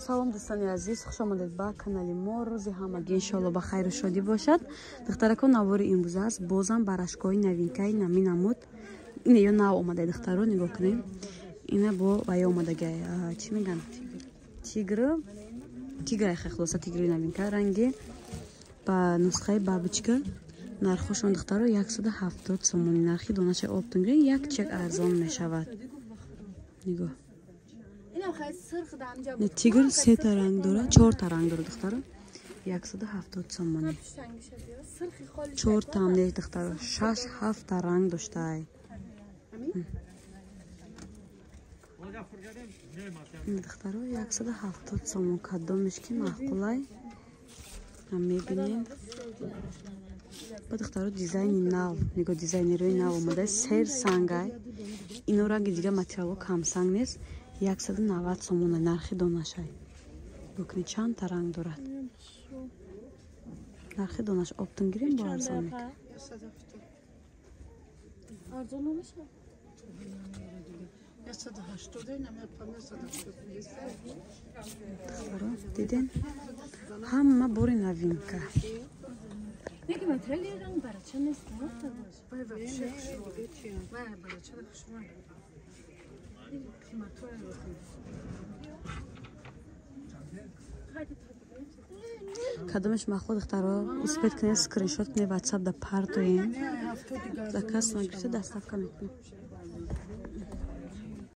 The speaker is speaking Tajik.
салом дӯстони азиз, хуш омадед ба канали мо. рӯзи ҳамагӣ иншоалло ба хайру шодӣ бошад. духтаракон навори имрӯз аст бозам ба рашкҳои новинкаи нами намуд. ина ё нав омада духтаро нигоҳ кунем. ина бо вая омадагай чӣ меган тигр хулоса тигри новинка ранги ба нусхаи бабочка. нархошон духтаро 170 сомони. нархи донаша обтунга як чек арзон мешавад. нигоҳ тигр 3 та ранг дорад, 4 та ранг дорад духтаро. 170 сомони. 4 та ам не духтаро, 6-7 та ранг доштаай. духтаро 170 сомон кадомиш ки маъқулай. ҳам мебинем. ба духтаро дизайни нав, нигоҳ дизайнерои нав омадаи сер сангай. ино ранги дига материало кам санг нест. 190 сомона нархи донашай. букни чанд та ранг дорад. нархи донаш обтун гирем бо арзон мекунем. диден ҳама бори новинка. кадомиш махлуқ духтаро успет кунем скриншот кунем ватсап да партоем. заказ нагирифта доставка мекунем.